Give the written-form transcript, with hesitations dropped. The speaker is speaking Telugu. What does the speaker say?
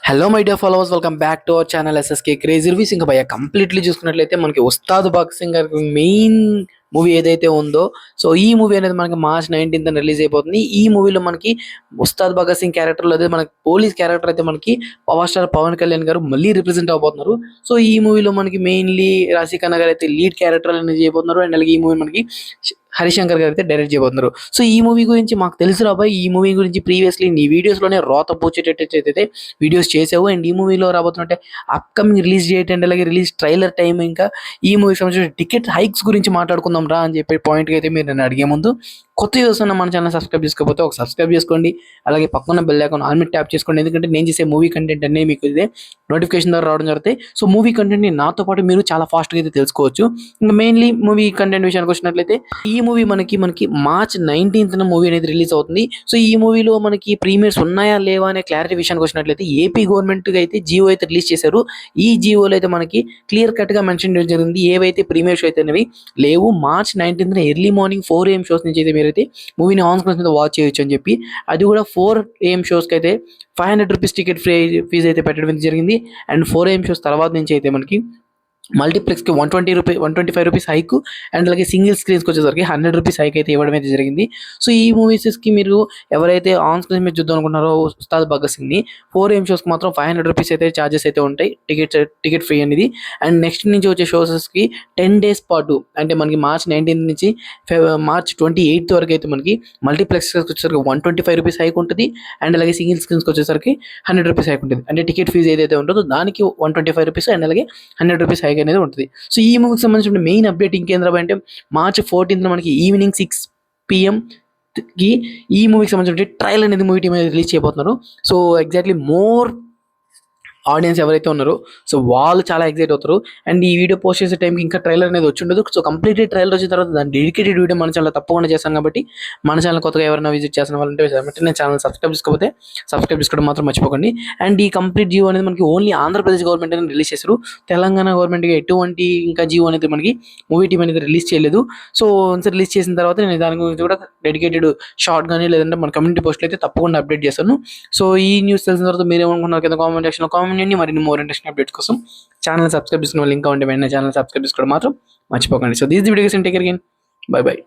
Hello my dear followers, welcome back to our channel SSK crazy reviews. ఇంకా భయ్య కంప్లీట్లీ చూసుకున్నట్లయితే మనకి ఉస్తాద్ భగత్ సింగ్ గారి మెయిన్ మూవీ ఏదైతే ఉందో, సో ఈ మూవీ అనేది మనకి మార్చ్ 19th రిలీజ్ అయిపోతుంది. ఈ మూవీలో మనకి ఉస్తాద్ భగత్ సింగ్ క్యారెక్టర్లో అయితే మనకి పోలీస్ క్యారెక్టర్ అయితే మనకి పవర్ స్టార్ పవన్ కళ్యాణ్ గారు మళ్ళీ రిప్రజెంట్ అవబోతున్నారు. సో ఈ మూవీలో మనకి మెయిన్లీ రాశి ఖన్నా గారు అయితే లీడ్ క్యారెక్టర్ అనేది చేయబోతున్నారు. అండ్ అలాగే ఈ మూవీ మనకి హరిశంకర్ గారు అయితే డైరెక్ట్ చేయబోతున్నారు. సో ఈ మూవీ గురించి మాకు తెలుసు రాబాయ్, ఈ మూవీ గురించి ప్రీవియస్లీ నీ వీడియోస్లోనే రోత పోచేటట్టయితే వీడియోస్ చేసావు. అండ్ ఈ మూవీలో రాబోతున్నట్టే అప్కమింగ్ రిలీజ్ డేట్ అండ్ అలాగే రిలీజ్ ట్రైలర్ టైం, ఇంకా ఈ మూవీకి సంబంధించిన టికెట్ హైక్స్ గురించి మాట్లాడుకుందాం రా అని చెప్పే పాయింట్కి అయితే మీరు నన్ను అడిగే ముందు, కొత్త చూస్తున్న మన ఛానల్ సబ్స్క్రైబ్ చేసుకోకపోతే ఒక సబ్స్క్రైబ్ చేసుకోండి. అలాగే పక్కన బెల్ ఐకాన్ ఆల్ మీద ట్యాప్ చేసుకోండి. ఎందుకంటే నేను చేసే మూవీ కంటెంట్ అనేది మీకు ఇదే నోటిఫికేషన్ ద్వారా రావడం జరుగుతాయి. సో మూవీ కంటెంట్ని నాతో పాటు మీరు చాలా ఫాస్ట్గా అయితే తెలుసుకోవచ్చు. ఇంకా మెయిన్లీ మూవీ కంటెంట్ విషయానికి వచ్చినట్లయితే ఈ మూవీ మనకి మార్చ్ 19th మూవీ అనేది రిలీజ్ అవుతుంది. సో ఈ మూవీలో మనకి ప్రీమియర్స్ ఉన్నాయా లేవా అనే క్లారిటీ విషయానికి వచ్చినట్లయితే ఏపీ గవర్నమెంట్ అయితే జియో అయితే రిలీజ్ చేశారు. ఈ జియోలో అయితే మనకి క్లియర్ కట్గా మెన్షన్ చేయడం జరిగింది ఏవైతే ప్రీమియర్ షో అయితే అనేవి లేవు. March 19th early morning 4 AM shows నుంచి అయితే మీరైతే మూవీని ఆన్ స్క్రీన్ మీద వాచ్ చేయొచ్చు అని చెప్పి, అది కూడా 4 AM షోస్కి అయితే 500 రూపీస్ టికెట్ ఫీజు అయితే పెట్టడం జరిగింది. అండ్ 4 AM షోస్ తర్వాత నుంచి అయితే మనకి మల్టీప్లెక్స్కి 125 రూపీస్ హైక్, అండ్ అలాగే సింగిల్ స్క్రీన్స్కి వచ్చేసరికి 100 రూపీస్ హైక్ అయితే ఇవ్వడం అయితే జరిగింది. సో ఈ మూవీస్కి మీరు ఎవరైతే ఆన్ స్క్రీన్ మీద చూద్దాం అనుకుంటున్నారో ఉస్తాద్ భగత్ సింగ్ని, 4 AM షోస్కి మాత్రం 500 రూపీస్ అయితే ఛార్జెస్ అయితే ఉంటాయి, టికెట్ ఫ్రీ అనేది. అండ్ నెక్స్ట్ నుంచి వచ్చే షోస్కి 10 days పాటు, అంటే మనకి మార్చ్ 19th నుంచి మార్చ్ 28th వరకు అయితే మనకి మల్టీప్లెక్స్కి వచ్చేసరికి 125 రూపీస్ హైక్ ఉంటుంది. అండ్ అలాగే సింగిల్ స్క్రీన్స్కి వచ్చేసరికి 100 రూపీస్ హైక్ ఉంటుంది. అంటే టికెట్ ఫీజు ఏదైతే ఉంటుందో దానికి 125 రూపీస్ అండ్ అలాగే 100 రూపీస్ హైక్ అనేది ఉంటుంది. సో ఈ మూవీకి సంబంధించిన మెయిన్ అప్డేట్ ఇంకేంద్రా అంటే మార్చ్ 14th మనకి ఈవినింగ్ 6 PM కి ఈ మూవీకి సంబంధించిన ట్రైలర్ అనేది మూవీ టీమ్ రిలీజ్ చేయబోతున్నారు. సో ఎగ్జాక్ట్లీ మోర్ ఆడియన్స్ ఎవరైతే ఉన్నారో సో వాళ్ళు చాలా ఎక్సైట్ అవుతారు. అండ్ ఈ వీడియో పోస్ట్ చేసే టైంకి ఇంకా ట్రైలర్ అనేది వచ్చి ఉండదు. సో కంప్లీట్లీ ట్రైలర్ వచ్చిన తర్వాత దాని డెడికేటెడ్ వీడియో మన ఛానల్ తప్పకుండా చేస్తాను. కాబట్టి మన ఛానల్ కొత్తగా ఎవరైనా విజిట్ చేసిన వాళ్ళంటే నేను ఛానల్ సబ్స్క్రైబ్ చేసుకోకపోతే సబ్స్క్రైబ్ చేసుకోవడం మాత్రం మర్చిపోకండి. అండ్ ఈ కంప్లీట్ జియో అనేది మనకి ఓన్లీ ఆంధ్రప్రదేశ్ గవర్నమెంట్ అనేది రిలీజ్ చేశారు. తెలంగాణ గవర్నమెంట్కి ఎటువంటి ఇంకా జియో అనేది మనకి మూవీ టీమ్ అనేది రిలీజ్ చేయలేదు. సో వన్స్ రిలీజ్ చేసిన తర్వాత నేను దాని గురించి కూడా డెడికేటెడ్ షార్ట్ కానీ లేదంటే మన కమ్యూనిటీ పోస్ట్లో అయితే తప్పకుండా అప్డేట్ చేస్తాను. సో ఈ న్యూస్ తెలిసిన తర్వాత మీరు ఏమనుకున్నారు కింద కామెంట్ సెక్షన్లో కామెంట్ చేయండి. మరిన్ని మోర్ ఇంట్రెస్టింగ్ అప్డేట్స్ కోసం ఛానల్ సబ్స్క్రైబ్ చేసుకున్న లింక్ ఉంటే వెంటనే ఛానల్ సబ్స్క్రైబ్ చేసుకోవడం మాత్రం మర్చిపోకండి. So these videos take care again, by by.